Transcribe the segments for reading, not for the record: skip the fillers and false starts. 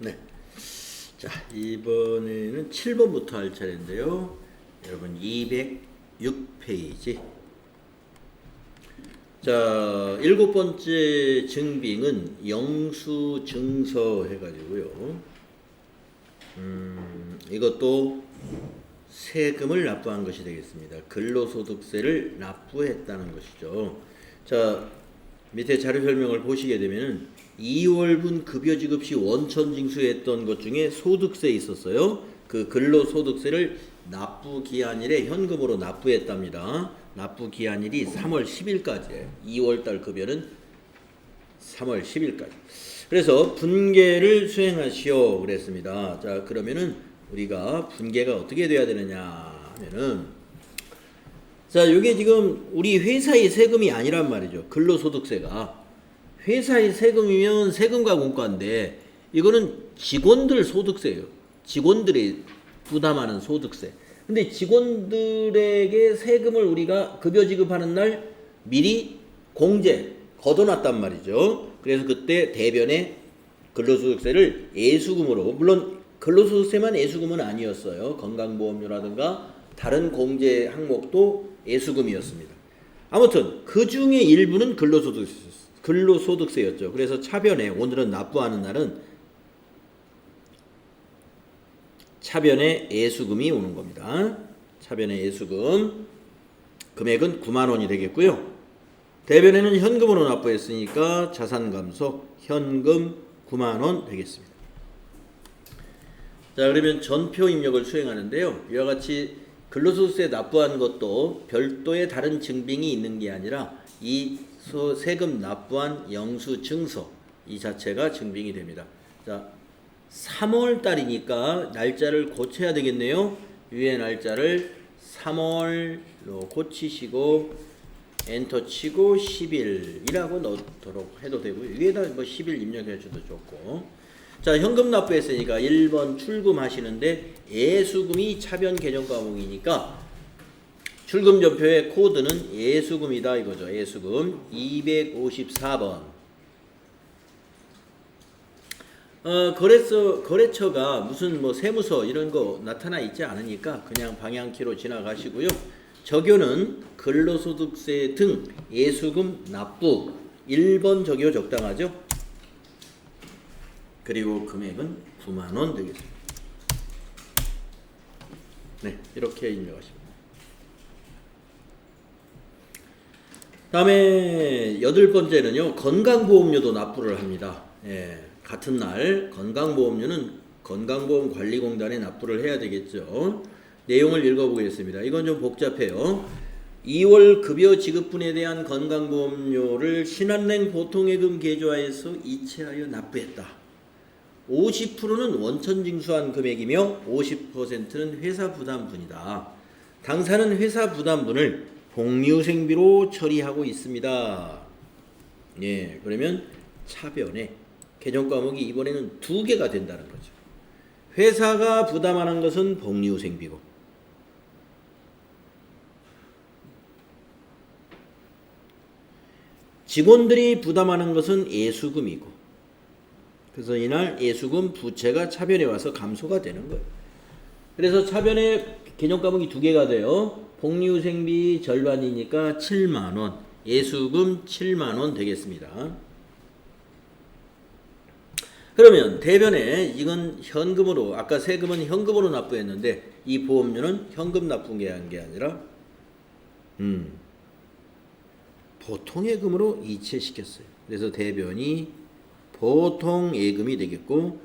네. 자, 이번에는 7번부터 할 차례인데요. 여러분 206페이지. 자, 7번째 증빙은 영수증서 해가지고요. 이것도 세금을 납부한 것이 되겠습니다. 근로소득세를 납부했다는 것이죠. 자, 밑에 자료 설명을 보시게 되면은 2월분 급여 지급 시 원천 징수했던 것 중에 소득세 있었어요. 그 근로소득세를 납부 기한일에 현금으로 납부했답니다. 납부 기한일이 3월 10일까지예요. 2월달 급여는 3월 10일까지. 그래서 분계를 수행하시오 그랬습니다. 자, 그러면은 우리가 분계가 어떻게 돼야 되느냐 하면은, 자, 이게 지금 우리 회사의 세금이 아니란 말이죠. 근로소득세가 회사의 세금이면 세금과 공과인데 이거는 직원들 소득세예요. 직원들이 부담하는 소득세. 근데 직원들에게 세금을 우리가 급여 지급하는 날 미리 공제 걷어놨단 말이죠. 그래서 그때 대변에 근로소득세를 예수금으로, 물론 근로소득세만 예수금은 아니었어요. 건강보험료라든가 다른 공제 항목도 예수금이었습니다. 아무튼 그 중에 일부는 근로소득세였죠. 그래서 차변에, 오늘은 납부하는 날은 차변에 예수금이 오는 겁니다. 차변에 예수금 금액은 9만 원이 되겠고요. 대변에는 현금으로 납부했으니까 자산감소 현금 9만 원 되겠습니다. 자, 그러면 전표 입력을 수행하는데요. 이와 같이 근로소득세 납부한 것도 별도의 다른 증빙이 있는 게 아니라 이 세금 납부한 영수증서 이 자체가 증빙이 됩니다. 자, 3월 달이니까 날짜를 고쳐야 되겠네요. 위에 날짜를 3월로 고치시고 엔터 치고 10일이라고 넣도록 해도 되고요. 위에다 뭐 10일 입력해 줘도 좋고. 자, 현금 납부했으니까 1번 출금하시는데 예수금이 차변 개정 과목이니까 출금 전표의 코드는 예수금이다 이거죠. 예수금 254번. 거래처가 무슨 뭐 세무서 이런 거 나타나 있지 않으니까 그냥 방향키로 지나가시고요. 적요는 근로소득세 등 예수금 납부 1번 적요 적당하죠. 그리고 금액은 9만 원 되겠습니다. 네, 이렇게 입력하십니다. 다음에 8번째는요. 건강보험료도 납부를 합니다. 예, 같은 날 건강보험료는 건강보험관리공단에 납부를 해야 되겠죠. 내용을 읽어보겠습니다. 이건 좀 복잡해요. 2월 급여 지급분에 대한 건강보험료를 신한은행 보통예금 계좌에서 이체하여 납부했다. 50%는 원천징수한 금액이며 50%는 회사 부담분이다. 당사는 회사 부담분을 복리후생비로 처리하고 있습니다. 예, 그러면 차변에 개정 과목이 이번에는 2개가 된다는 거죠. 회사가 부담하는 것은 복리후생비고 직원들이 부담하는 것은 예수금이고, 그래서 이날 예수금 부채가 차변에 와서 감소가 되는 거예요. 그래서 차변에 개정 과목이 2개가 돼요. 복리후생비 절반이니까 7만 원, 예수금 7만 원 되겠습니다. 그러면 대변에 이건 현금으로, 아까 세금은 현금으로 납부했는데 이 보험료는 현금 납부한 게 아니라 보통예금으로 이체시켰어요. 그래서 대변이 보통예금이 되겠고,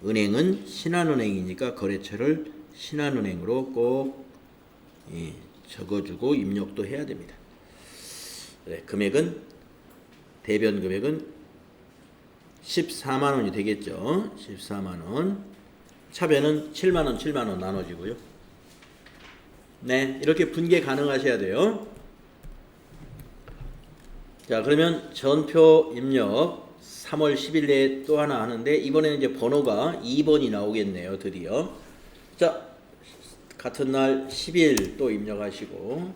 은행은 신한은행이니까 거래처를 신한은행으로 꼭 적어주고 입력도 해야 됩니다. 네, 금액은 대변 금액은 14만 원이 되겠죠. 14만 원. 차변은 7만 원, 7만 원 나눠지고요. 네, 이렇게 분계 가능하셔야 돼요. 자, 그러면 전표 입력 3월 10일에 또 하나 하는데 이번에는 이제 번호가 2번이 나오겠네요. 드디어. 자, 같은 날 10일 또 입력하시고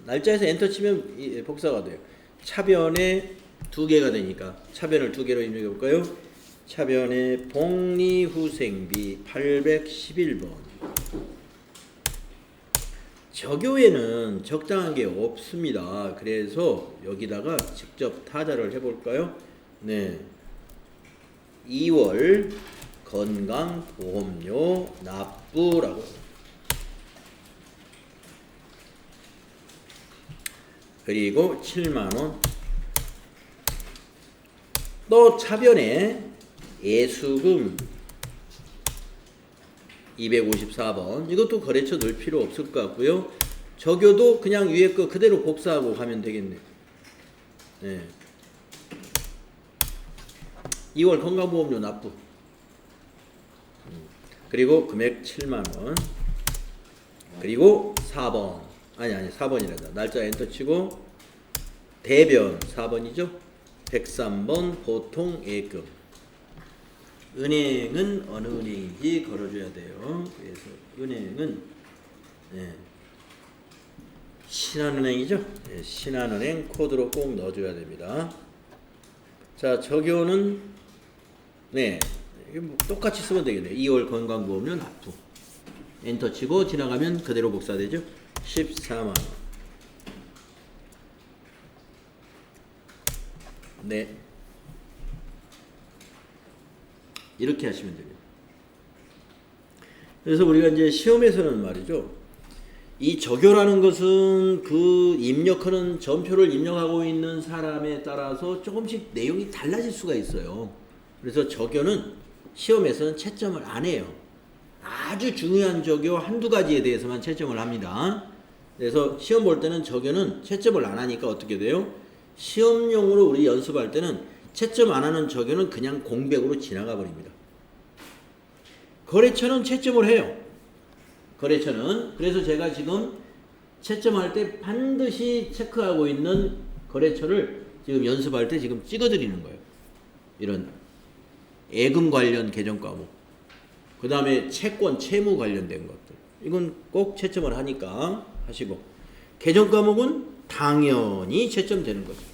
날짜에서 엔터 치면 복사가 돼요. 차변에 2개가 되니까 차변을 2개로 입력해 볼까요? 차변의 복리후생비 811번. 적요에는 적당한 게 없습니다. 그래서 여기다가 직접 타자를 해볼까요? 네. 2월 건강보험료 납부라고. 그리고 7만원. 또 차변에 예수금 254번. 이것도 거래처 넣을 필요 없을 것 같고요. 적요도 그냥 위에 거 그대로 복사하고 가면 되겠네요. 네. 2월 건강보험료 납부. 그리고 금액 7만원. 그리고 4번. 아니 4번이란다. 날짜 엔터 치고 대변 4번이죠. 103번 보통 예금. 은행은 어느 은행인지 걸어줘야 돼요. 그래서 은행은 신한은행이죠. 신한은행 코드로 꼭 넣어줘야 됩니다. 자, 적요는 뭐 똑같이 쓰면 되겠네요. 2월 건강보험료 납부. 엔터 치고 지나가면 그대로 복사되죠. 14만원. 네. 이렇게 하시면 됩니다. 그래서 우리가 이제 시험에서는 말이죠. 이 적요라는 것은 그 입력하는 전표를 입력하고 있는 사람에 따라서 조금씩 내용이 달라질 수가 있어요. 그래서 적요는 시험에서는 채점을 안 해요. 아주 중요한 적요 한두 가지에 대해서만 채점을 합니다. 그래서 시험 볼 때는 적요는 채점을 안 하니까 어떻게 돼요? 시험용으로 우리 연습할 때는 채점 안 하는 적요는 그냥 공백으로 지나가 버립니다. 거래처는 채점을 해요. 거래처는. 그래서 제가 지금 채점할 때 반드시 체크하고 있는 거래처를 지금 연습할 때 지금 찍어드리는 거예요. 이런 예금 관련 계정 과목, 그 다음에 채권, 채무 관련된 것들, 이건 꼭 채점을 하니까 하시고, 계정 과목은 당연히 채점되는 거죠.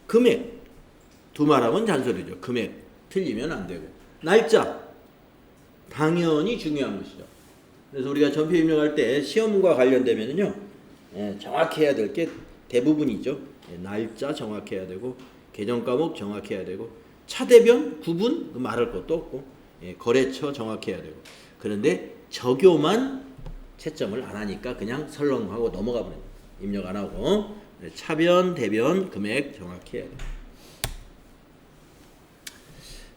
금액, 두말하면 잔소리죠. 금액 틀리면 안 되고, 날짜 당연히 중요한 것이죠. 그래서 우리가 전표 입력할 때 시험과 관련되면요, 정확히 해야 될 게 대부분이죠. 날짜 정확해야 되고, 계정 과목 정확해야 되고, 차대변 구분 말할 것도 없고, 거래처 정확해야 되고. 그런데 적요만 채점을 안 하니까 그냥 설렁하고 넘어가 버립니다. 입력 안 하고. 차변, 대변, 금액 정확히 해야 돼요.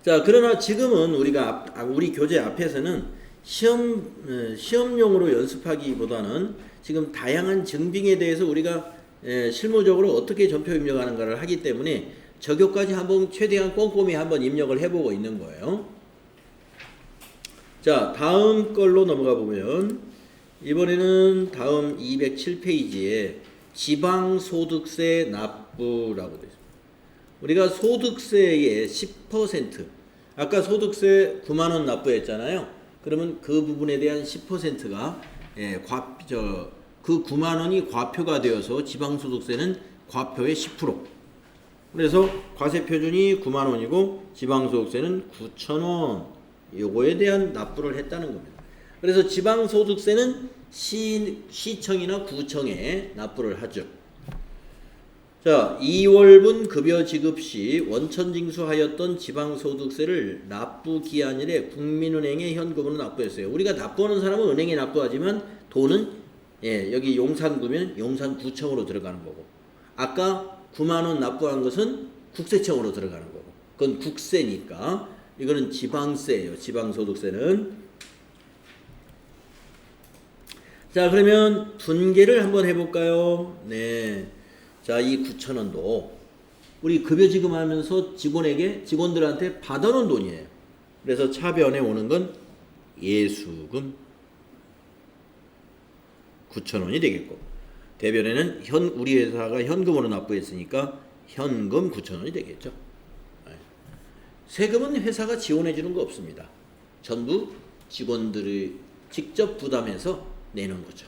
자, 그러나 지금은 우리 교재 앞에서는 시험용으로 연습하기보다는 지금 다양한 증빙에 대해서 우리가 실무적으로 어떻게 전표 입력하는가를 하기 때문에 적요까지 한번 최대한 꼼꼼히 한번 입력을 해보고 있는 거예요. 자, 다음 걸로 넘어가 보면 이번에는 다음 207페이지에 지방소득세 납부라고 되어 있습니다. 우리가 소득세의 10%, 아까 소득세 9만원 납부했잖아요. 그러면 그 부분에 대한 10%가 그 9만원이 과표가 되어서 지방소득세는 과표의 10%. 그래서 과세표준이 9만원이고 지방소득세는 9천원. 요거에 대한 납부를 했다는 겁니다. 그래서 지방소득세는 시청이나 구청에 납부를 하죠. 자, 2월분 급여 지급 시 원천 징수하였던 지방소득세를 납부기한일에 국민은행에 현금으로 납부했어요. 우리가 납부하는 사람은 은행에 납부하지만 돈은 여기 용산구면 용산구청으로 들어가는 거고, 아까 9만원 납부한 것은 국세청으로 들어가는 거고, 그건 국세니까 이거는 지방세예요. 지방소득세는. 자, 그러면 분계를 한번 해볼까요? 네. 자, 이 9천원도 우리 급여 지급하면서 직원들한테 받아놓은 돈이에요. 그래서 차변에 오는 건 예수금 9천원이 되겠고, 대변에는 우리 회사가 현금으로 납부했으니까 현금 9천원이 되겠죠. 세금은 회사가 지원해 주는 거 없습니다. 전부 직원들이 직접 부담해서 내는 거죠.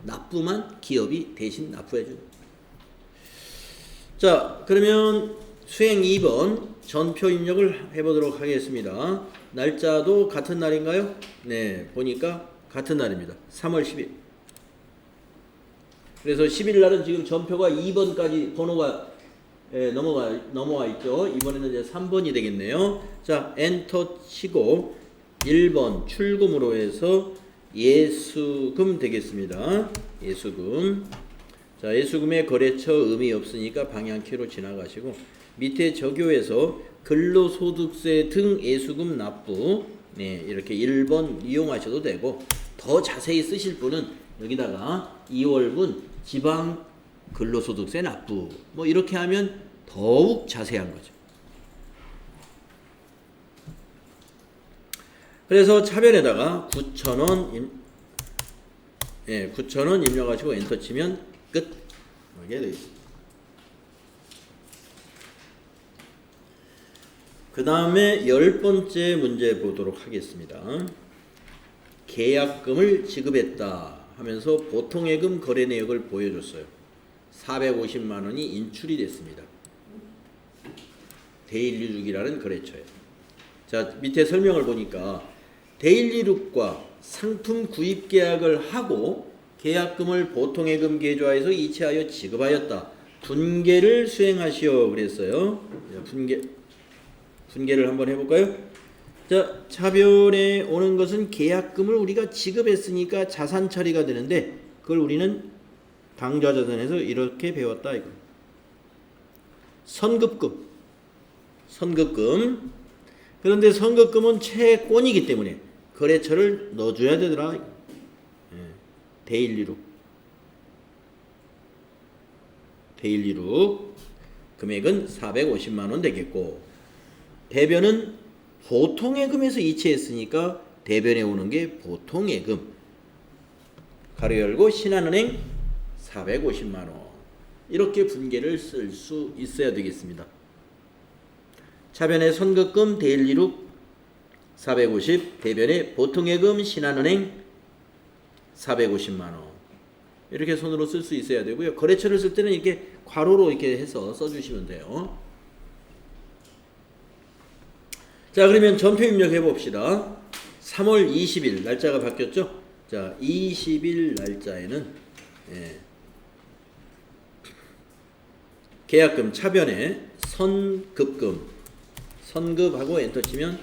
납부만 기업이 대신 납부해 주는. 자, 그러면 수행 2번 전표 입력을 해보도록 하겠습니다. 날짜도 같은 날인가요? 네, 보니까 같은 날입니다. 3월 10일. 그래서 10일 날은 지금 전표가 2번까지 번호가 넘어와 있죠. 이번에는 이제 3번이 되겠네요. 자, 엔터 치고 1번 출금으로 해서 예수금 되겠습니다. 예수금. 자, 예수금의 거래처 의미 없으니까 방향키로 지나가시고 밑에 적용해서 근로소득세 등 예수금 납부, 네, 이렇게 1번 이용하셔도 되고, 더 자세히 쓰실 분은 여기다가 2월분 지방 근로소득세 납부 뭐 이렇게 하면 더욱 자세한 거죠. 그래서 차변에다가 9,000원 9,000원 입력하시고 엔터 치면 끝. 이렇게 되어 있습니다. 그 다음에 10번째 문제 보도록 하겠습니다. 계약금을 지급했다 하면서 보통예금 거래 내역을 보여줬어요. 450만 원이 인출이 됐습니다. 데일리룩이라는 거래처에. 자, 밑에 설명을 보니까 데일리룩과 상품 구입 계약을 하고 계약금을 보통예금 계좌에서 이체하여 지급하였다. 분계를 수행하시오 그랬어요. 분계를 한번 해볼까요? 자, 차변에 오는 것은 계약금을 우리가 지급했으니까 자산 처리가 되는데 그걸 우리는 당좌자산에서 이렇게 배웠다 이거. 선급금. 그런데 선급금은 채권이기 때문에 거래처를 넣어줘야 되더라. 데일리룩 금액은 450만 원 되겠고, 대변은 보통예금에서 이체했으니까 대변에 오는 게 보통예금. 가로 열고 신한은행 450만 원. 이렇게 분계를 쓸 수 있어야 되겠습니다. 차변에 선급금 데일리룩 450, 대변에 보통예금 신한은행 450만 원. 이렇게 손으로 쓸 수 있어야 되고요. 거래처를 쓸 때는 이렇게 괄호로 이렇게 해서 써주시면 돼요. 자, 그러면 전표 입력해 봅시다. 3월 20일 날짜가 바뀌었죠? 자, 20일 날짜에는 계약금 차변에 선급하고 엔터 치면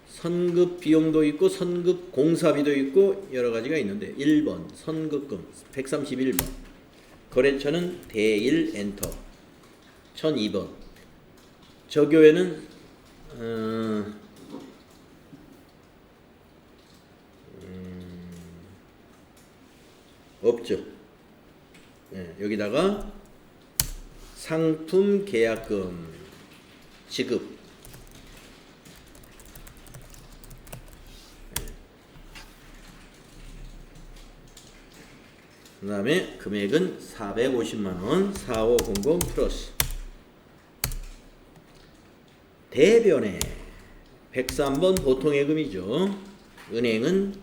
선급 비용도 있고 선급 공사비도 있고 여러 가지가 있는데 1번 선급금 131번 거래처는 대일 엔터 1002번 적요에는 없죠. 여기다가 상품 계약금 지급 그 다음에 금액은 450만원 4500 플러스 대변에 103번 보통예금이죠. 은행은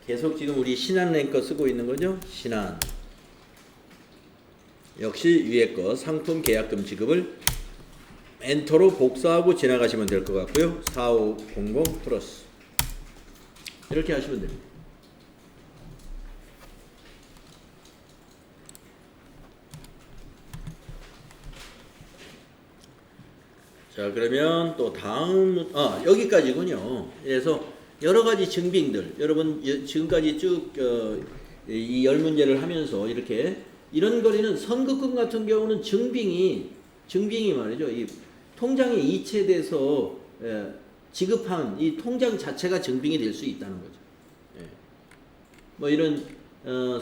계속 지금 우리 신한은행 거 쓰고 있는 거죠. 신한 역시 위에 거 상품 계약금 지급을 엔터로 복사하고 지나가시면 될 것 같고요. 4500 플러스 이렇게 하시면 됩니다. 자, 그러면 또 다음 여기까지군요. 그래서 여러 가지 증빙들 여러분 지금까지 쭉 이 10문제를 하면서 이렇게 이런 거리는 선급금 같은 경우는 증빙이 말이죠. 이 통장에 이체돼서 지급한 이 통장 자체가 증빙이 될 수 있다는 거죠. 뭐 이런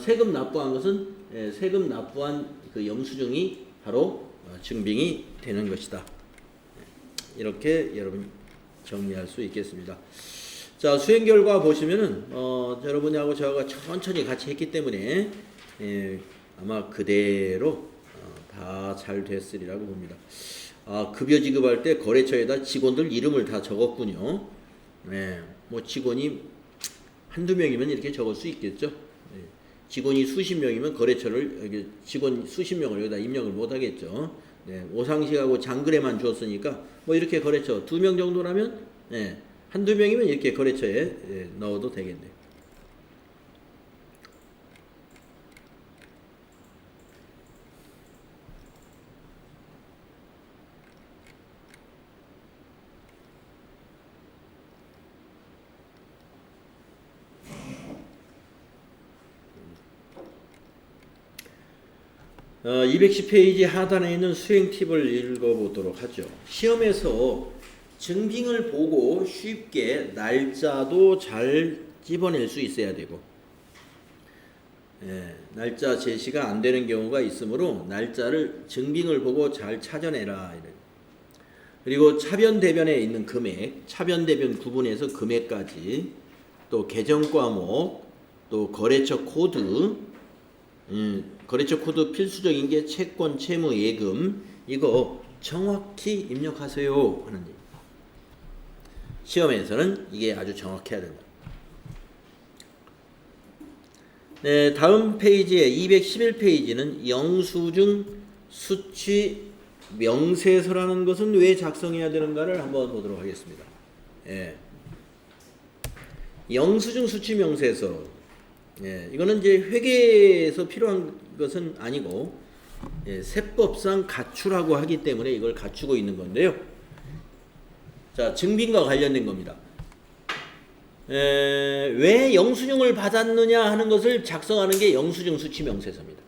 세금 납부한 것은 세금 납부한 그 영수증이 바로 증빙이 되는 것이다. 이렇게 여러분 정리할 수 있겠습니다. 자, 수행 결과 보시면은 여러분하고 저하고 천천히 같이 했기 때문에 아마 그대로 다 잘 됐으리라고 봅니다. 급여 지급할 때 거래처에다 직원들 이름을 다 적었군요. 뭐 직원이 한두 명이면 이렇게 적을 수 있겠죠. 직원이 수십 명이면 거래처를 직원 수십 명을 여기다 입력을 못 하겠죠. 네, 오상식하고 장그래만 주었으니까 뭐 이렇게 거래처 2명 정도라면 한두 명이면 이렇게 거래처에 넣어도 되겠네요. 어, 210페이지 하단에 있는 수행 팁을 읽어보도록 하죠. 시험에서 증빙을 보고 쉽게 날짜도 잘 집어낼 수 있어야 되고, 날짜 제시가 안 되는 경우가 있으므로 날짜를 증빙을 보고 잘 찾아내라. 그리고 차변 대변에 있는 금액, 차변 대변 구분해서 금액까지, 또 계정 과목, 또 거래처 코드, 거래처 코드 필수적인 게 채권, 채무, 예금, 이거 정확히 입력하세요 하는 얘기. 시험에서는 이게 아주 정확해야 된다. 네, 다음 페이지에 211페이지는 영수증 수취 명세서라는 것은 왜 작성해야 되는가를 한번 보도록 하겠습니다. 영수증 수취 명세서, 이거는 이제 회계에서 필요한 것은 아니고 세법상 갖추라고 하기 때문에 이걸 갖추고 있는 건데요. 자, 증빙과 관련된 겁니다. 왜 영수증을 받았느냐 하는 것을 작성하는 게 영수증 수취 명세서입니다.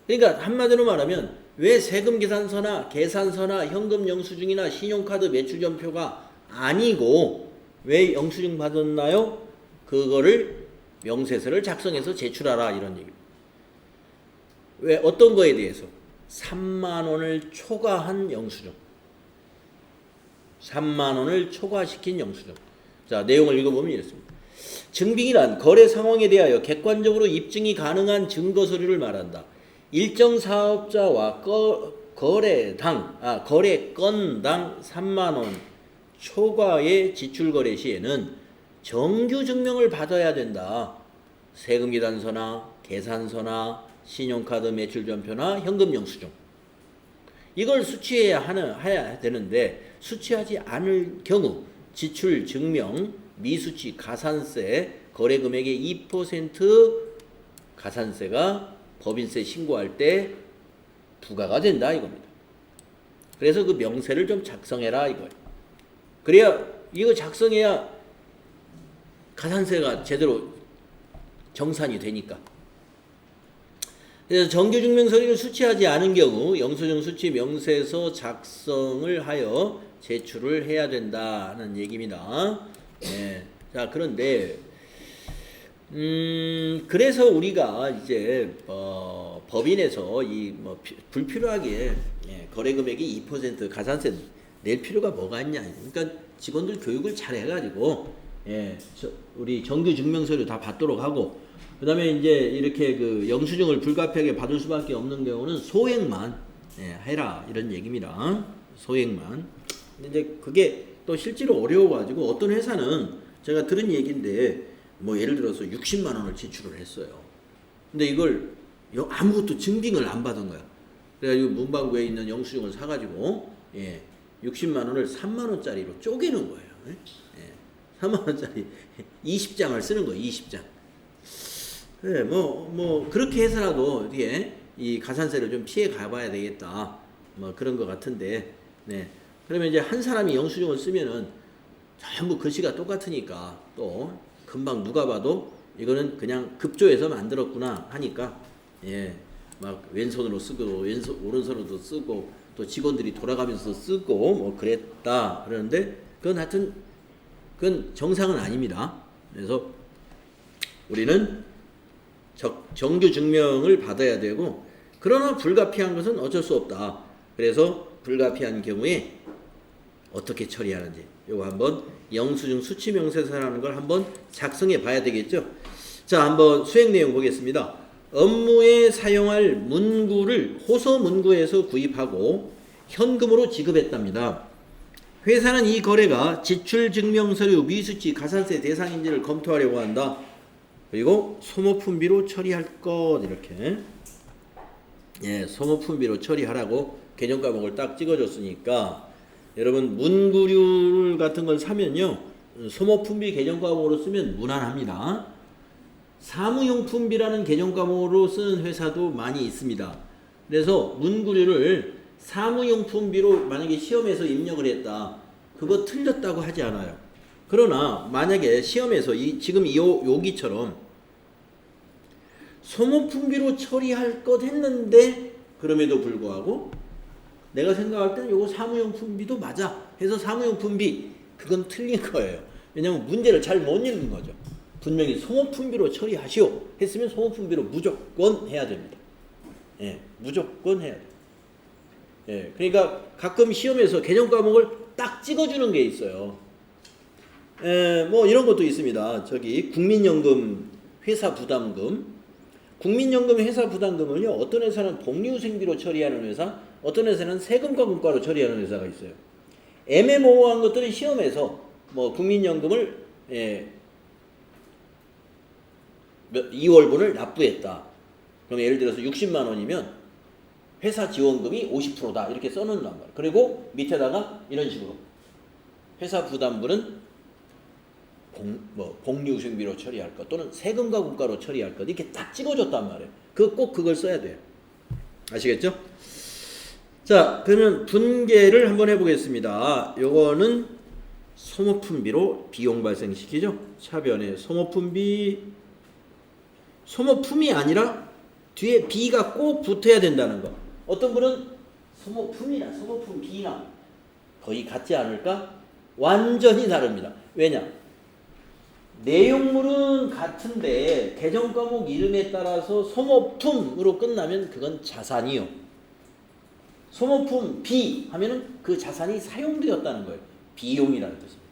그러니까 한마디로 말하면 왜 세금 계산서나 계산서나 현금 영수증이나 신용카드 매출전표가 아니고 왜 영수증 받았나요? 그거를 명세서를 작성해서 제출하라 이런 얘기입니다. 왜 어떤 거에 대해서? 3만 원을 초과한 영수증. 3만 원을 초과시킨 영수증. 자, 내용을 읽어보면 이렇습니다. 증빙이란 거래 상황에 대하여 객관적으로 입증이 가능한 증거 서류를 말한다. 일정 사업자와 거래건당 3만 원 초과의 지출 거래 시에는 정규 증명을 받아야 된다. 세금 계산서나 계산서나 신용카드 매출전표나 현금 영수증. 이걸 수취해야 되는데 수취하지 않을 경우 지출 증명, 미수취, 가산세, 거래금액의 2% 가산세가 법인세 신고할 때 부과가 된다 이겁니다. 그래서 그 명세를 좀 작성해라 이거예요. 그래야 이거 작성해야 가산세가 제대로 정산이 되니까. 그래서 정규증명 서류를 수취하지 않은 경우 영수증 수취 명세서 작성을 하여 제출을 해야 된다는 얘기입니다. 자, 그런데 그래서 우리가 이제 법인에서 이 뭐 불필요하게 거래금액이 2% 가산세 낼 필요가 뭐가 있냐. 그러니까 직원들 교육을 잘 해가지고 우리 정규 증명서류 다 받도록 하고, 그 다음에 이제 이렇게 그 영수증을 불가피하게 받을 수밖에 없는 경우는 소액만 해라 이런 얘기입니다. 소액만. 근데 이제 그게 또 실제로 어려워가지고 어떤 회사는 제가 들은 얘기인데 뭐 예를 들어서 60만 원을 지출을 했어요. 근데 이걸 아무것도 증빙을 안 받은 거야. 그래가지고 문방구에 있는 영수증을 사가지고 60만 원을 3만 원짜리로 쪼개는 거예요. 3만 원짜리 20장을 쓰는 거예요. 20장. 뭐 그렇게 해서라도 이게 이 가산세를 좀 피해 가봐야 되겠다. 뭐 그런 것 같은데, 그러면 이제 한 사람이 영수증을 쓰면은 전부 글씨가 똑같으니까 또 금방 누가 봐도 이거는 그냥 급조해서 만들었구나 하니까 막 왼손으로 쓰고 오른손으로도 쓰고 또 직원들이 돌아가면서 쓰고 뭐 그랬다 그러는데 그건 하여튼 그건 정상은 아닙니다. 그래서 우리는 정규 증명을 받아야 되고, 그러나 불가피한 것은 어쩔 수 없다. 그래서 불가피한 경우에 어떻게 처리하는지 요거 한번 영수증 수취 명세서라는 걸 한번 작성해 봐야 되겠죠. 자, 한번 수행 내용 보겠습니다. 업무에 사용할 문구를 호소 문구에서 구입하고 현금으로 지급했답니다. 회사는 이 거래가 지출 증명 서류, 미수치, 가산세 대상인지를 검토하려고 한다. 그리고 소모품비로 처리할 것 이렇게 예, 소모품비로 처리하라고 개정 과목을 딱 찍어줬으니까 여러분 문구류 같은 걸 사면요 소모품비 개정 과목으로 쓰면 무난합니다. 사무용품비라는 개정 과목으로 쓰는 회사도 많이 있습니다. 그래서 문구류를 사무용품비로 만약에 시험에서 입력을 했다. 그거 틀렸다고 하지 않아요. 그러나 만약에 시험에서 지금 여기처럼 소모품비로 처리할 것 했는데 그럼에도 불구하고 내가 생각할 때는 요거 사무용품비도 맞아 해서 사무용품비 그건 틀린 거예요. 왜냐면 문제를 잘 못 읽은 거죠. 분명히 소모품비로 처리하시오 했으면 소모품비로 무조건 해야 됩니다. 예, 무조건 해야 돼요. 예, 그러니까 가끔 시험에서 개정 과목을 딱 찍어주는 게 있어요. 뭐 이런 것도 있습니다. 저기 국민연금 회사 부담금 국민연금 회사 부담금을요 어떤 회사는 복리후생비로 처리하는 회사 어떤 회사는 세금과 물가로 처리하는 회사가 있어요. 애매모호한 것들은 시험에서 뭐 국민연금을 2월분을 납부했다. 그럼 예를 들어서 60만 원이면 회사 지원금이 50%다 이렇게 써놓는단 말이에요. 그리고 밑에다가 이런 식으로 회사 부담분은 복리후생비로 처리할 것 또는 세금과 국가로 처리할 것 이렇게 딱 찍어줬단 말이에요. 꼭 그걸 써야 돼요. 아시겠죠? 자, 그러면 분계를 한번 해보겠습니다. 요거는 소모품비로 비용 발생시키죠. 차변에 소모품비 소모품이 아니라 뒤에 비가 꼭 붙어야 된다는 거. 어떤 분은 소모품이나 소모품비나 거의 같지 않을까? 완전히 다릅니다. 왜냐? 내용물은 같은데 개정 과목 이름에 따라서 소모품으로 끝나면 그건 자산이요. 소모품 비 하면은 그 자산이 사용되었다는 거예요. 비용이라는 뜻입니다.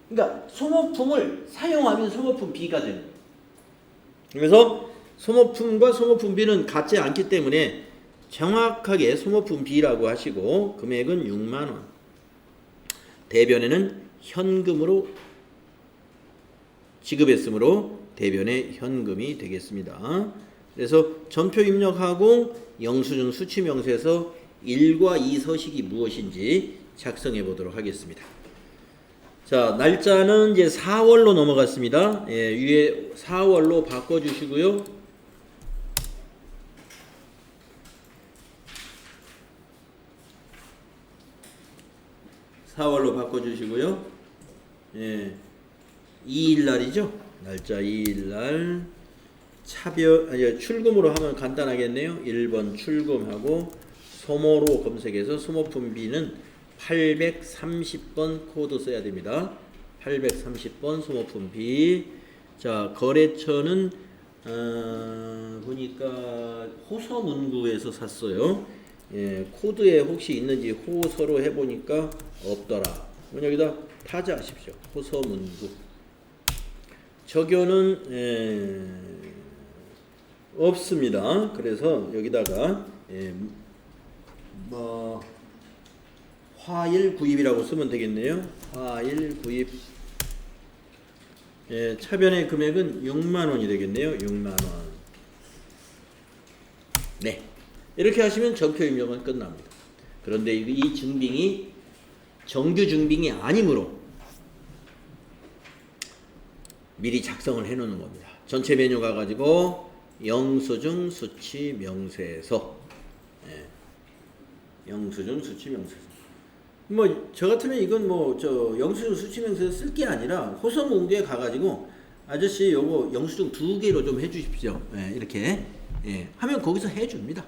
그러니까 소모품을 사용하면 소모품 비가 되는 거예요. 그래서 소모품과 소모품 비는 같지 않기 때문에 정확하게 소모품 비라고 하시고 금액은 6만 원. 대변에는 현금으로 지급했으므로 대변에 현금이 되겠습니다. 그래서 전표 입력하고 영수증 수취명세서 1과 2 서식이 무엇인지 작성해 보도록 하겠습니다. 자, 날짜는 이제 4월로 넘어갔습니다. 예, 위에 4월로 바꿔주시고요. 예, 2일날이죠. 날짜 2일날 출금으로 하면 간단하겠네요. 1번 출금하고 소모로 검색해서 소모품비는 830번 코드 써야 됩니다. 830번 소모품비. 자, 거래처는 보니까 호서문구에서 샀어요. 예, 코드에 혹시 있는지 호서로 해보니까 없더라. 여기다 타자하십시오. 호서문구. 적요는 없습니다. 그래서 여기다가 화일 구입이라고 쓰면 되겠네요. 화일 구입. 차변의 금액은 6만 원이 되겠네요. 6만 원. 네. 이렇게 하시면 전표 입력은 끝납니다. 그런데 이 증빙이 정규 증빙이 아니므로 미리 작성을 해 놓는 겁니다. 전체 메뉴 가가지고 영수증 수취 명세서. 영수증 수취 명세서. 뭐 저 같으면 이건 영수증 수취 명세서 쓸 게 아니라 호서문구에 가가지고 아저씨 요거 영수증 2개로 좀 해주십시오. 이렇게 하면 거기서 해줍니다.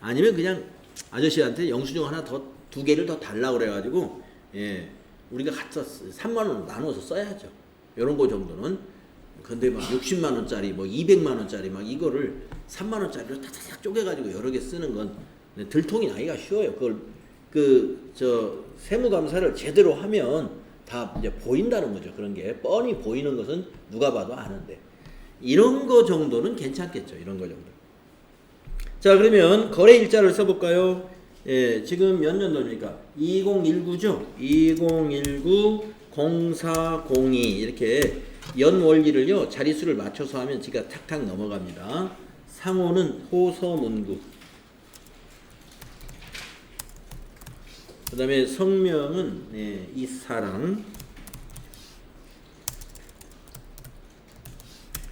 아니면 그냥 아저씨한테 영수증 하나 더 2개를 더 달라고 그래가지고 우리가 갖다 3만 원 나눠서 써야죠. 요런 거 정도는. 근데 막 60만 원짜리 200만 원짜리 이거를 3만 원짜리로 탁탁탁 쪼개가지고 여러 개 쓰는 건 들통이 나기가 쉬워요. 그걸 세무감사를 제대로 하면 다 이제 보인다는 거죠. 그런 게 뻔히 보이는 것은 누가 봐도 아는데 이런 거 정도는 괜찮겠죠. 이런 거 정도. 자, 그러면 거래 일자를 써볼까요? 지금 몇 년도입니까? 2019죠. 2019 0402 이렇게 연 원리를요 자릿수를 맞춰서 하면 지가 탁탁 넘어갑니다. 상호는 호서문구. 그 다음에 성명은 이사랑.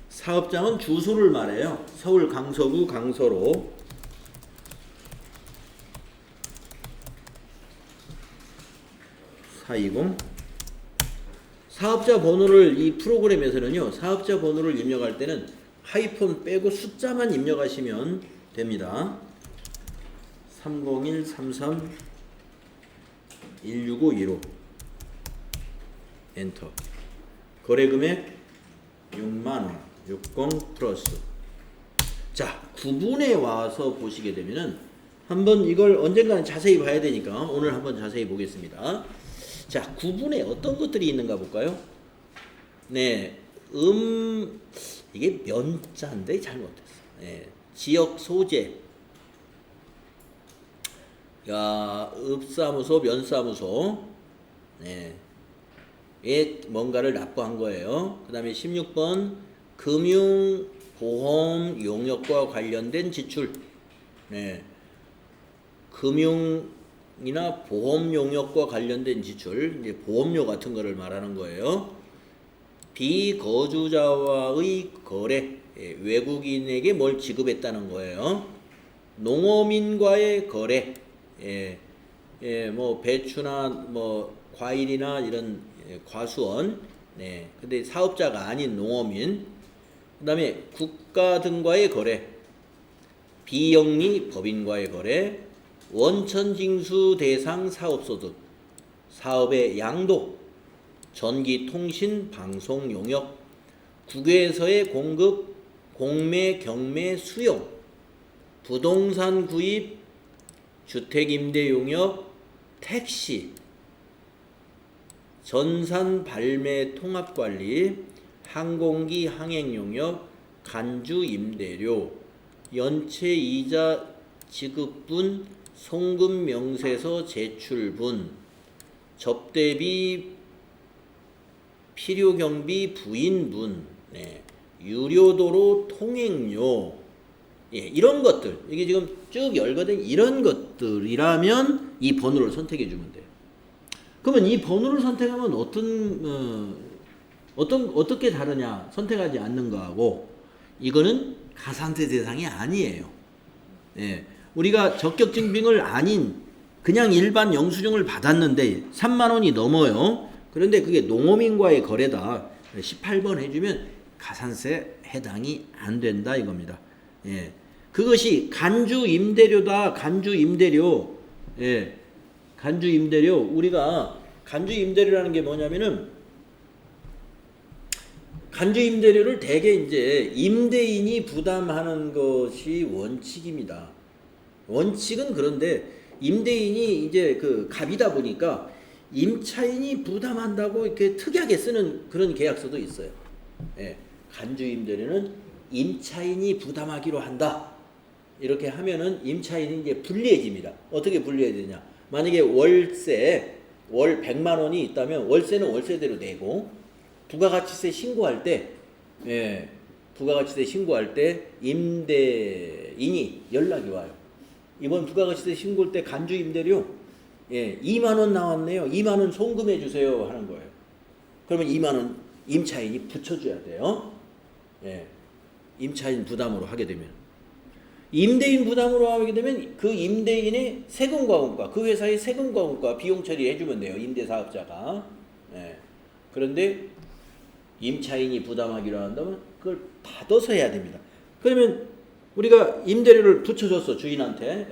사업장은 주소를 말해요. 서울 강서구 강서로. (420) 사업자 번호를 이 프로그램에서는요 사업자 번호를 입력할 때는 하이폰 빼고 숫자만 입력하시면 됩니다. 30133165165 엔터. 거래금액 6만원 60 플러스. 자, 구분에 와서 보시게 되면은 한번 이걸 언젠가는 자세히 봐야 되니까 오늘 한번 자세히 보겠습니다. 자, 구분에 어떤 것들이 있는가 볼까요? 네, 이게 면자인데 잘못됐어. 네, 지역 소재. 야, 읍사무소, 면사무소. 네, 에 뭔가를 납부한 거예요. 그 다음에 16번 금융 보험 용역과 관련된 지출. 네, 금융이나 보험 용역과 관련된 지출, 이제 보험료 같은 거를 말하는 거예요. 비거주자와의 거래, 외국인에게 뭘 지급했다는 거예요. 농어민과의 거래, 뭐 배추나 뭐 과일이나 이런 과수원, 네, 근데 사업자가 아닌 농어민. 그 다음에 국가 등과의 거래, 비영리 법인과의 거래, 원천징수 대상 사업소득, 사업의 양도, 전기, 통신, 방송 용역, 국외에서의 공급, 공매, 경매, 수용, 부동산 구입, 주택 임대 용역, 택시, 전산 발매 통합 관리, 항공기 항행 용역, 간주 임대료, 연체 이자 지급분, 송금 명세서 제출분, 접대비, 필요 경비 부인분, 네, 유료도로 통행료, 이런 것들, 이게 지금 쭉 열거든. 이런 것들이라면 이 번호를 선택해 주면 돼요. 그러면 이 번호를 선택하면 어떻게 다르냐? 선택하지 않는 거하고 이거는 가산세 대상이 아니에요. 예, 우리가 적격증빙을 아닌 그냥 일반 영수증을 받았는데 3만 원이 넘어요. 그런데 그게 농어민과의 거래다. 18번 해주면 가산세 해당이 안 된다 이겁니다. 예, 그것이 간주 임대료다. 간주 임대료. 예, 간주 임대료. 우리가 간주 임대료라는 게 뭐냐면은 간주 임대료를 대개 이제 임대인이 부담하는 것이 원칙입니다. 원칙은 그런데 임대인이 이제 그 갑이다 보니까 임차인이 부담한다고 이렇게 특이하게 쓰는 그런 계약서도 있어요. 예, 간주 임대료는 임차인이 부담하기로 한다. 이렇게 하면은 임차인이 이제 불리해집니다. 어떻게 불리해지냐? 만약에 월세 월 100만 원이 있다면 월세는 월세대로 내고 부가가치세 신고할 때, 부가가치세 신고할 때 임대인이 연락이 와요. 이번 부가가치세 신고할 때 간주 임대료 2만 원 나왔네요. 2만 원 송금해 주세요 하는 거예요. 그러면 2만 원 임차인이 붙여줘야 돼요. 임차인 부담으로 하게 되면. 임대인 부담으로 하게 되면 그 임대인의 세금과 원가, 그 회사의 세금과 원가 비용 처리해주면 돼요. 임대사업자가. 그런데 임차인이 부담하기로 한다면 그걸 받아서 해야 됩니다. 그러면 우리가 임대료를 붙여줬어. 주인한테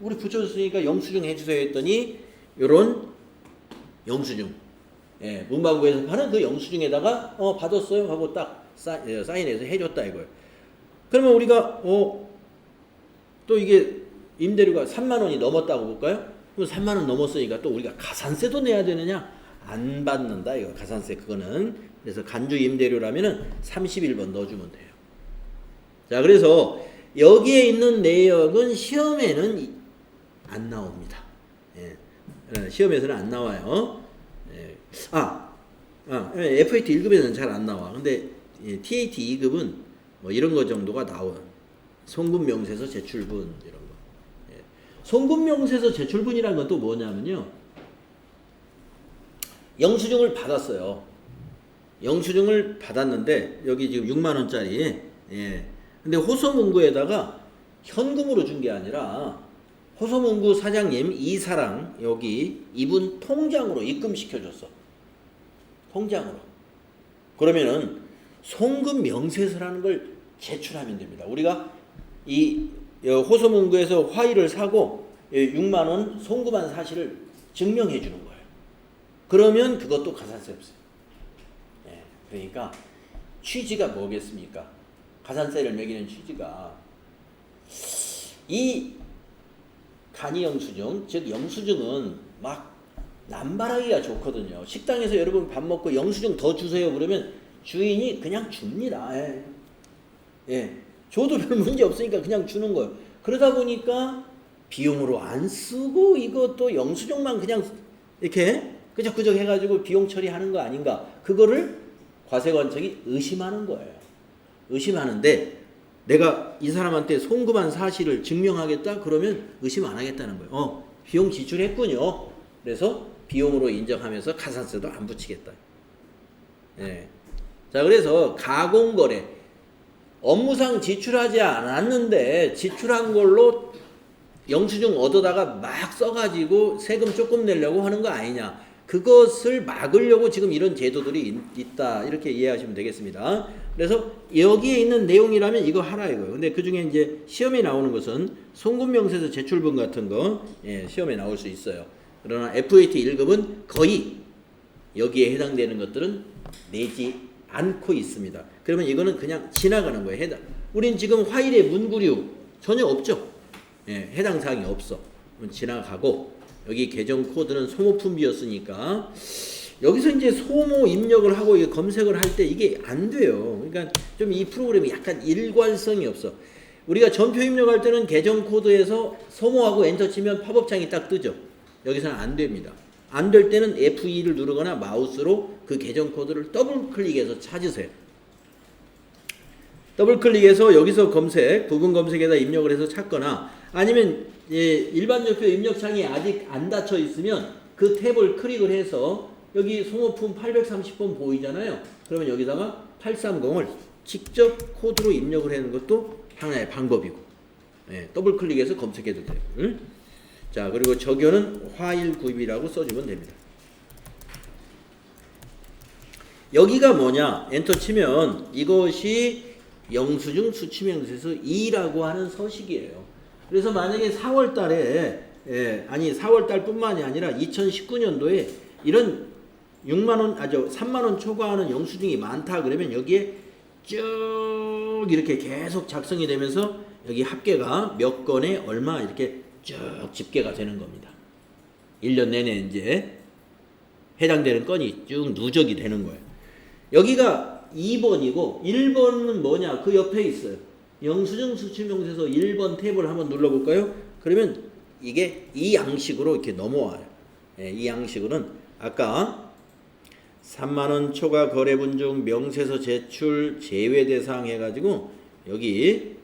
우리 붙여줬으니까 영수증 해주세요 했더니 요런 영수증, 문방구에서 파는 그 영수증에다가 받았어요 하고 딱 사인해서 해줬다 이거예요. 그러면 우리가 또 이게 임대료가 3만 원이 넘었다고 볼까요? 그럼 3만 원 넘었으니까 또 우리가 가산세도 내야 되느냐? 안 받는다 이거 가산세 그거는. 그래서 간주 임대료라면은 31번 넣어주면 돼요. 자, 그래서 여기에 있는 내역은 시험에는 안 나옵니다. 시험에서는 안 나와요. FAT 1급에는 잘 안 나와. 근데 TAT 2급은 뭐 이런 거 정도가 나와. 송금 명세서 제출분 이런 거. 송금 명세서 제출분이라는 건 또 뭐냐면요. 영수증을 받았어요. 영수증을 받았는데 여기 지금 6만 원짜리. 근데 호소문구에다가 현금으로 준 게 아니라 호소문구 사장님 이사랑 여기 이분 통장으로 입금시켜줬어. 통장으로. 그러면은 송금 명세서라는 걸 제출하면 됩니다. 우리가 이 호소문구에서 화일을 사고 6만 원 송금한 사실을 증명해 주는 거예요. 그러면 그것도 가산세 없어요. 그러니까 취지가 뭐겠습니까? 가산세를 매기는 취지가 이 간이 영수증, 즉 영수증은 막 남발하기가 좋거든요. 식당에서 여러분 밥 먹고 영수증 더 주세요 그러면 주인이 그냥 줍니다. 줘도 별 문제 없으니까 그냥 주는 거예요. 그러다 보니까 비용으로 안 쓰고 이것도 영수증만 그냥 이렇게 끄적끄적 해가지고 비용 처리하는 거 아닌가. 그거를 과세관청이 의심하는 거예요. 의심하는데 내가 이 사람한테 송금한 사실을 증명하겠다? 그러면 의심 안 하겠다는 거예요. 비용 지출했군요. 그래서 비용으로 인정하면서 가산세도 안 붙이겠다. 자, 그래서 가공거래. 업무상 지출하지 않았는데 지출한 걸로 영수증 얻어다가 막 써가지고 세금 조금 내려고 하는 거 아니냐. 그것을 막으려고 지금 이런 제도들이 있다. 이렇게 이해하시면 되겠습니다. 그래서 여기에 있는 내용이라면 이거 하라 이거예요. 근데 그 중에 이제 시험에 나오는 것은 송금명세서 제출분 같은 거 시험에 나올 수 있어요. 그러나 FAT 1급은 거의 여기에 해당되는 것들은 내지 않고 있습니다. 그러면 이거는 그냥 지나가는 거예요. 우린 지금 화일의 문구류 전혀 없죠. 해당 사항이 없어. 지나가고 여기 계정 코드는 소모품비였으니까 여기서 이제 소모 입력을 하고 검색을 할 때 이게 안 돼요. 그러니까 좀 이 프로그램이 약간 일관성이 없어. 우리가 전표 입력할 때는 계정 코드에서 소모하고 엔터 치면 팝업창이 딱 뜨죠. 여기서는 안 됩니다. 안 될 때는 F2를 누르거나 마우스로 그 계정 코드를 더블 클릭해서 찾으세요. 더블 클릭해서 여기서 검색, 부분 검색에다 입력을 해서 찾거나 아니면 일반 전표 입력창이 아직 안 닫혀 있으면 그 탭을 클릭을 해서 여기 소모품 830번 보이잖아요. 그러면 여기다가 830을 직접 코드로 입력을 하는 것도 하나의 방법이고 더블 클릭해서 검색해도 돼요. 응? 자, 그리고 적요는 화일 구입이라고 써주면 됩니다. 여기가 뭐냐? 엔터 치면 이것이 영수증 수취명세서 2라고 하는 서식이에요. 그래서 만약에 4월 달에 4월 달뿐만이 아니라 2019년도에 이런 3만 원 초과하는 영수증이 많다 그러면 여기에 쭉 이렇게 계속 작성이 되면서 여기 합계가 몇 건에 얼마 이렇게 쭉 집계가 되는 겁니다. 1년 내내 이제 해당되는 건이 쭉 누적이 되는 거예요. 여기가 2번이고 1번은 뭐냐? 그 옆에 있어요. 영수증 수취명세서 1번 탭을 한번 눌러볼까요? 그러면 이게 이 양식으로 이렇게 넘어와요. 이 양식으로는 아까 3만원 초과 거래분 중 명세서 제출 제외 대상 해가지고 여기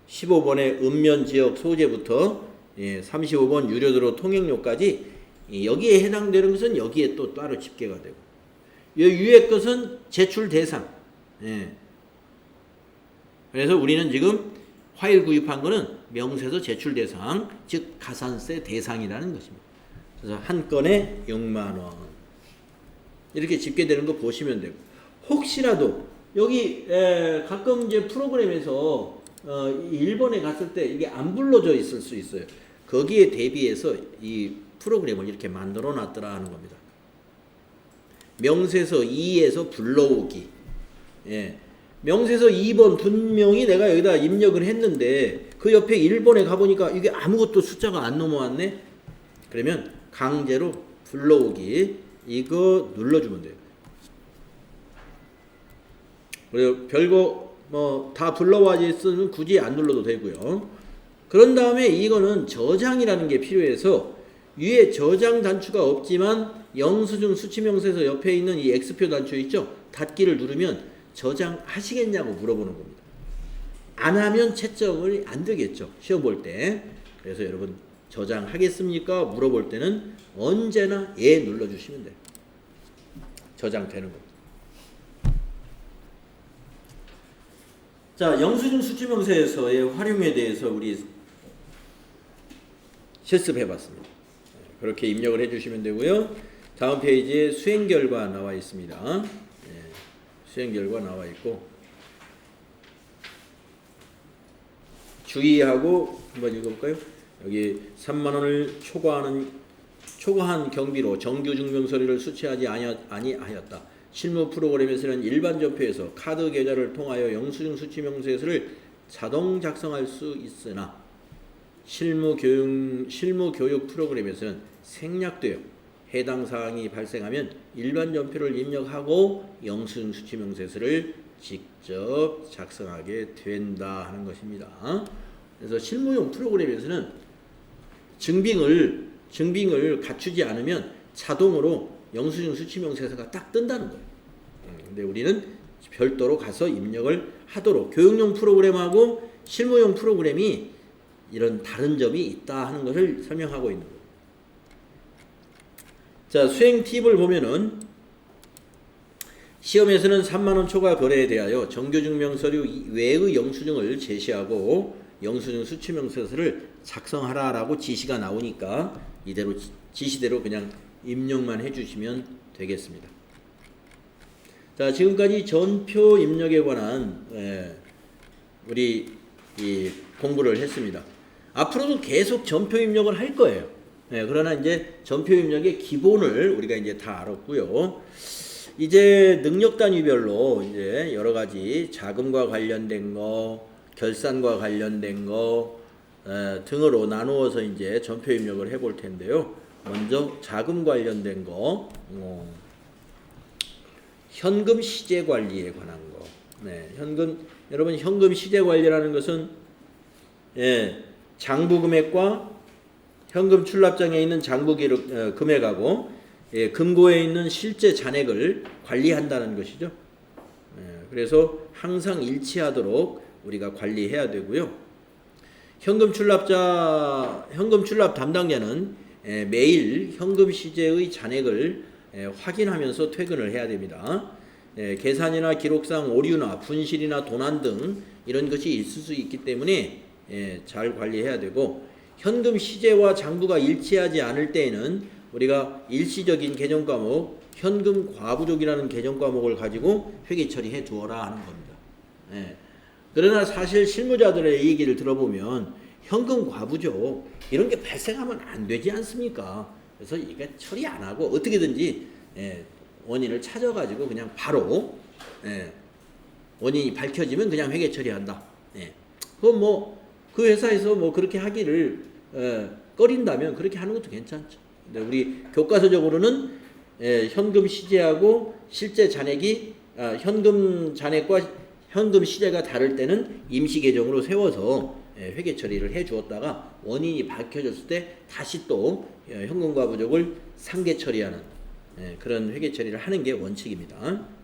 15번의 읍면지역 소재부터 35번 유료도로 통행료까지 여기에 해당되는 것은 여기에 또 따로 집계가 되고 위에 것은 제출 대상. 그래서 우리는 지금 화일 구입한 거는 명세서 제출 대상, 즉 가산세 대상이라는 것입니다. 그래서 한 건에 6만 원 이렇게 집계되는 거 보시면 되고 혹시라도 여기 가끔 이제 프로그램에서 일본에 갔을 때 이게 안 불러져 있을 수 있어요. 거기에 대비해서 이 프로그램을 이렇게 만들어 놨더라 하는 겁니다. 명세서 2에서 불러오기. 명세서 2번 분명히 내가 여기다 입력을 했는데 그 옆에 1번에 가보니까 이게 아무것도 숫자가 안 넘어왔네. 그러면 강제로 불러오기 이거 눌러주면 돼요. 그리고 별거 뭐 다 불러와 있으면 굳이 안 눌러도 되고요. 그런 다음에 이거는 저장이라는 게 필요해서 위에 저장 단추가 없지만 영수증 수치명세서 옆에 있는 이 X표 단추 있죠? 닫기를 누르면 저장하시겠냐고 물어보는 겁니다. 안 하면 채점을 안 되겠죠. 시험 볼 때. 그래서 여러분 저장하겠습니까? 물어볼 때는 언제나 예 눌러주시면 돼요. 저장되는 겁니다. 자, 영수증 수치명세서의 활용에 대해서 우리 실습해봤습니다. 그렇게 입력을 해주시면 되고요. 다음 페이지에 수행 결과 나와 있습니다. 수행 결과 나와 있고 주의하고 한번 읽어볼까요? 여기 3만 원을 초과한 경비로 정규 증명서류를 수취하지 아니하였다. 실무 프로그램에서는 일반 전표에서 카드 계좌를 통하여 영수증 수치명세서를 자동 작성할 수 있으나 실무 교육 프로그램에서는 생략되어 해당 사항이 발생하면 일반 전표를 입력하고 영수증 수치명세서를 직접 작성하게 된다 하는 것입니다. 그래서 실무용 프로그램에서는 증빙을 갖추지 않으면 자동으로 영수증 수치명세서가 딱 뜬다는 거예요. 근데 우리는 별도로 가서 입력을 하도록 교육용 프로그램하고 실무용 프로그램이 이런 다른 점이 있다 하는 것을 설명하고 있는 거예요. 자, 수행 팁을 보면은 시험에서는 3만 원 초과 거래에 대하여 정규증명서류 외의 영수증을 제시하고 영수증 수치명세서를 작성하라라고 지시가 나오니까 이대로 지시대로 그냥 입력만 해주시면 되겠습니다. 자, 지금까지 전표 입력에 관한 우리 이 공부를 했습니다. 앞으로도 계속 전표 입력을 할 거예요. 그러나 이제 전표 입력의 기본을 우리가 이제 다 알았고요. 이제 능력 단위별로 이제 여러 가지 자금과 관련된 거, 결산과 관련된 거 등으로 나누어서 이제 전표 입력을 해볼 텐데요. 먼저 자금 관련된 거, 현금 시제 관리에 관한 거. 여러분 현금 시제 관리라는 것은 장부 금액과 현금 출납장에 있는 장부 기록 금액하고 금고에 있는 실제 잔액을 관리한다는 것이죠. 그래서 항상 일치하도록 우리가 관리해야 되고요. 현금 출납 담당자는 매일 현금 시제의 잔액을 확인하면서 퇴근을 해야 됩니다. 계산이나 기록상 오류나 분실이나 도난 등 이런 것이 있을 수 있기 때문에 잘 관리해야 되고, 현금 시제와 장부가 일치하지 않을 때에는 우리가 일시적인 개정 과목, 현금 과부족이라는 개정 과목을 가지고 회계 처리해 두어라 하는 겁니다. 그러나 사실 실무자들의 얘기를 들어보면 현금 과부족 이런 게 발생하면 안 되지 않습니까? 그래서 이게 처리 안 하고 어떻게든지 원인을 찾아가지고 그냥 바로 원인이 밝혀지면 그냥 회계 처리한다. 그건 뭐 그 회사에서 뭐 그렇게 하기를 꺼린다면 그렇게 하는 것도 괜찮죠. 근데 우리 교과서적으로는 현금 시제하고 실제 잔액이 현금 잔액과 현금 시제가 다를 때는 임시 계정으로 세워서 회계 처리를 해 주었다가 원인이 밝혀졌을 때 다시 또 현금과 부족을 상계 처리하는 그런 회계 처리를 하는 게 원칙입니다.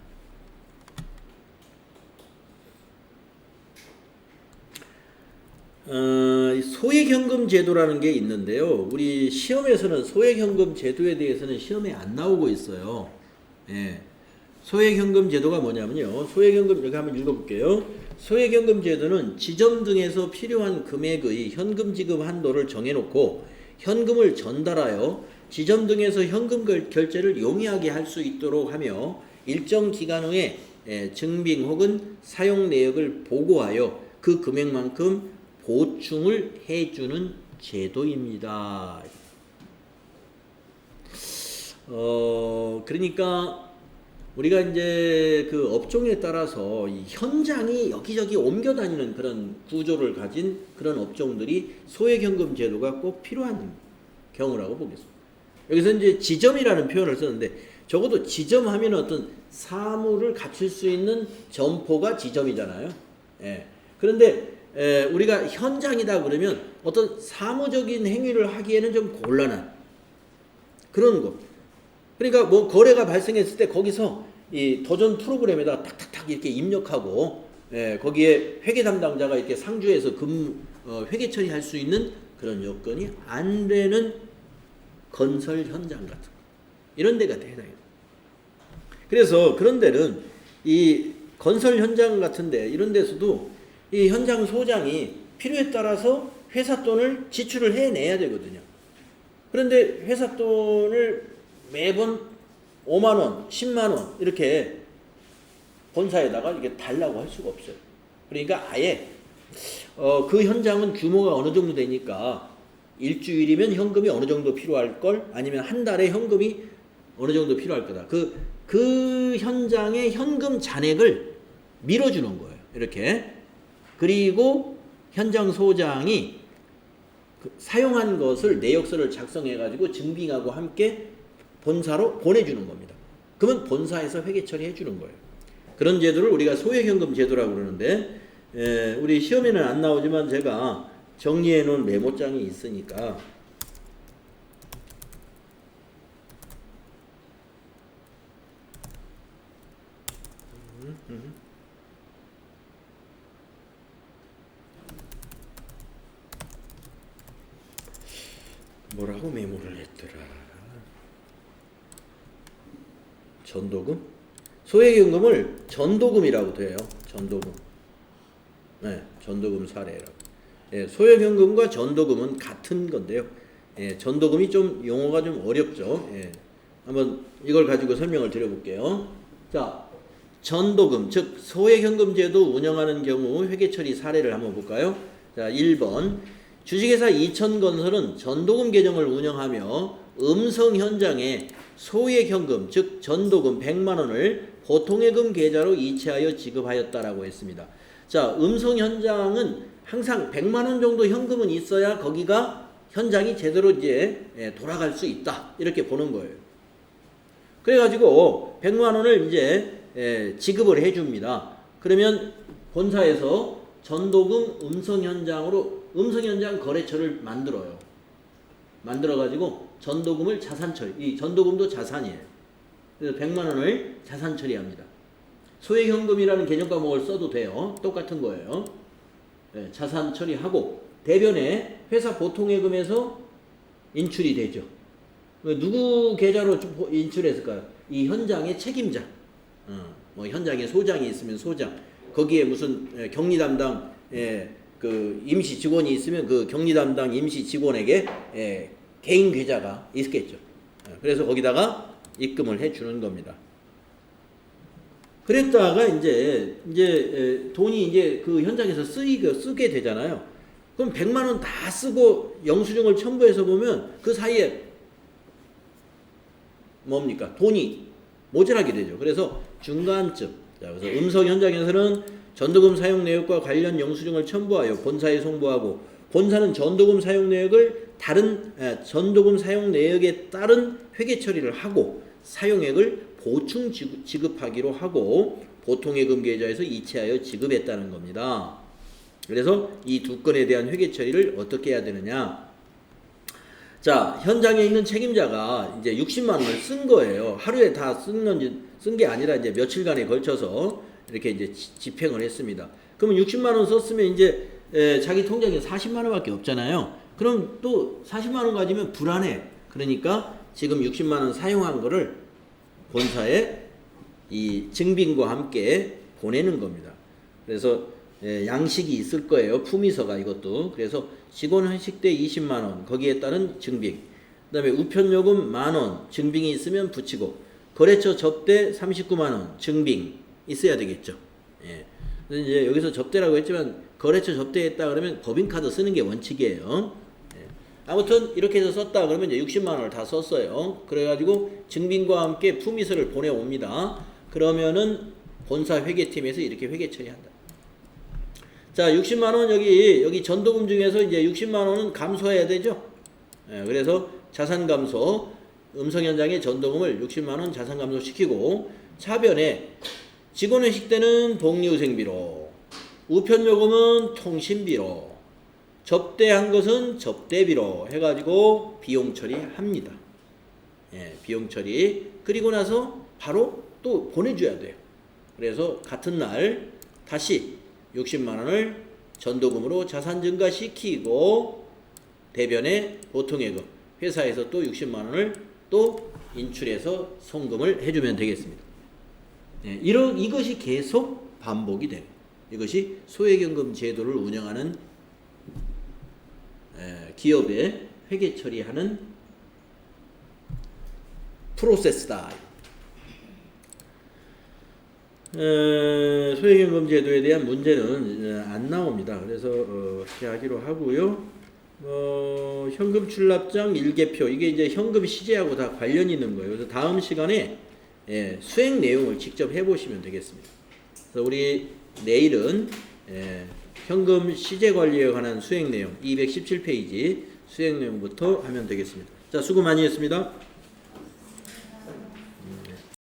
소액현금 제도라는 게 있는데요. 우리 시험에서는 소액현금 제도에 대해서는 시험에 안 나오고 있어요. 소액현금 제도가 뭐냐면요. 소액현금 이렇게 한번 읽어볼게요. 소액현금 제도는 지점 등에서 필요한 금액의 현금 지급 한도를 정해놓고 현금을 전달하여 지점 등에서 현금 결제를 용이하게 할 수 있도록 하며 일정 기간 후에 증빙 혹은 사용 내역을 보고하여 그 금액만큼 보충을 해주는 제도입니다. 그러니까 우리가 이제 그 업종에 따라서 이 현장이 여기저기 옮겨 다니는 그런 구조를 가진 그런 업종들이 소액현금 제도가 꼭 필요한 경우라고 보겠습니다. 여기서 이제 지점이라는 표현을 썼는데 적어도 지점하면 어떤 사무를 갖출 수 있는 점포가 지점이잖아요. 그런데 우리가 현장이다 그러면 어떤 사무적인 행위를 하기에는 좀 곤란한 그런 거. 그러니까 뭐 거래가 발생했을 때 거기서 이 도전 프로그램에다가 탁탁탁 이렇게 입력하고, 예, 거기에 회계 담당자가 이렇게 상주해서 회계 처리할 수 있는 그런 여건이 안 되는 건설 현장 같은 거, 이런 데가 해당해요. 그래서 그런 데는 이 건설 현장 같은데 이런 데서도 이 현장 소장이 필요에 따라서 회사 돈을 지출을 해내야 되거든요. 그런데 회사 돈을 매번 5만 원, 10만 원 이렇게 본사에다가 이렇게 달라고 할 수가 없어요. 그러니까 아예 그 현장은 규모가 어느 정도 되니까 일주일이면 현금이 어느 정도 필요할 걸, 아니면 한 달에 현금이 어느 정도 필요할 거다. 그 현장의 현금 잔액을 밀어주는 거예요. 이렇게. 그리고 현장 소장이 사용한 것을 내역서를 작성해가지고 증빙하고 함께 본사로 보내주는 겁니다. 그러면 본사에서 회계 처리해 주는 거예요. 그런 제도를 우리가 소액현금 제도라고 그러는데, 우리 시험에는 안 나오지만 제가 정리해 놓은 메모장이 있으니까 뭐라고 메모를 했더라. 전도금? 소액연금을 전도금이라고 돼요. 전도금. 네, 전도금 사례라고. 예, 소액연금과 전도금은 같은 건데요. 예, 전도금이 좀 용어가 좀 어렵죠. 예, 한번 이걸 가지고 설명을 드려볼게요. 자, 전도금, 즉 소액현금 제도 운영하는 경우 회계처리 사례를 한번 볼까요? 자, 1번 주식회사 이천건설은 전도금 계정을 운영하며 음성 현장에 소액현금, 즉 전도금 100만 원을 보통예금 계좌로 이체하여 지급하였다라고 했습니다. 자, 음성 현장은 항상 100만 원 정도 현금은 있어야 거기가 현장이 제대로 이제 돌아갈 수 있다, 이렇게 보는 거예요. 그래가지고 100만 원을 이제 지급을 해줍니다. 그러면 본사에서 전도금 음성 현장 거래처를 만들어요. 만들어가지고 전도금을 자산 처리, 이 전도금도 자산이에요. 그래서 100만 원을 자산 처리합니다. 소액현금이라는 개념 과목을 써도 돼요. 똑같은 거예요. 네, 자산 처리하고 대변에 회사 보통예금에서 인출이 되죠. 누구 계좌로 인출했을까요? 이 현장의 책임자, 뭐 현장에 소장이 있으면 소장, 거기에 무슨 격리 담당 그 임시 직원이 있으면 그 격리 담당 임시 직원에게 개인 계좌가 있겠죠. 그래서 거기다가 입금을 해주는 겁니다. 그랬다가 이제 돈이 이제 그 현장에서 쓰게 되잖아요. 그럼 100만 원 다 쓰고 영수증을 첨부해서 보면 그 사이에 뭡니까? 돈이 모자라게 되죠. 그래서 중간쯤, 자, 그래서 음성 현장에서는 전도금 사용 내역과 관련 영수증을 첨부하여 본사에 송부하고, 본사는 전도금 사용 내역을 전도금 사용 내역에 따른 회계 처리를 하고 사용액을 보충 지급하기로 하고 보통예금 계좌에서 이체하여 지급했다는 겁니다. 그래서 이 두 건에 대한 회계 처리를 어떻게 해야 되느냐? 자, 현장에 있는 책임자가 이제 60만 원을 쓴 거예요. 하루에 다 쓴 게 아니라 이제 며칠간에 걸쳐서 이렇게 이제 집행을 했습니다. 그러면 60만 원 썼으면 이제 자기 통장에 40만 원밖에 없잖아요. 그럼 또 40만 원 가지면 불안해. 그러니까 지금 60만 원 사용한 거를 본사에 이 증빙과 함께 보내는 겁니다. 그래서 양식이 있을 거예요. 품위서가 이것도. 그래서 직원 회식 때 20만 원, 거기에 따른 증빙. 그 다음에 우편요금 만 원, 증빙이 있으면 붙이고, 거래처 접대 39만 원, 증빙 있어야 되겠죠. 예. 그래서 이제 여기서 접대라고 했지만 거래처 접대했다 그러면 법인카드 쓰는 게 원칙이에요. 예. 아무튼 이렇게 해서 썼다 그러면 이제 60만 원을 다 썼어요. 그래가지고 증빙과 함께 품위서를 보내옵니다. 그러면은 본사 회계팀에서 이렇게 회계 처리한다. 자, 60만 원 여기 전도금 중에서 이제 60만 원은 감소해야 되죠. 예, 그래서 자산 감소, 음성 현장의 전도금을 60만 원 자산 감소시키고, 차변에 직원 회식 때는 복리후생비로, 우편 요금은 통신비로, 접대한 것은 접대비로 해가지고 비용 처리합니다. 비용 처리. 그리고 나서 바로 또 보내줘야 돼요. 그래서 같은 날 다시 60만 원을 전도금으로 자산 증가시키고 대변의 보통예금 회사에서 또 60만 원을 또 인출해서 송금을 해주면 되겠습니다. 이것이 계속 반복이 돼요. 이것이 소액연금 제도를 운영하는 기업의 회계 처리하는 프로세스다. 소액연금 제도에 대한 문제는 안 나옵니다. 그래서 어떻게 하기로 하고요. 현금 출납장 일개표 이게 이제 현금 시제하고 다 관련이 있는 거예요. 그래서 다음 시간에 수행 내용을 직접 해보시면 되겠습니다. 그래서 우리 내일은 현금 시제 관리에 관한 수행 내용 217페이지 수행 내용부터 하면 되겠습니다. 자, 수고 많이 했습니다.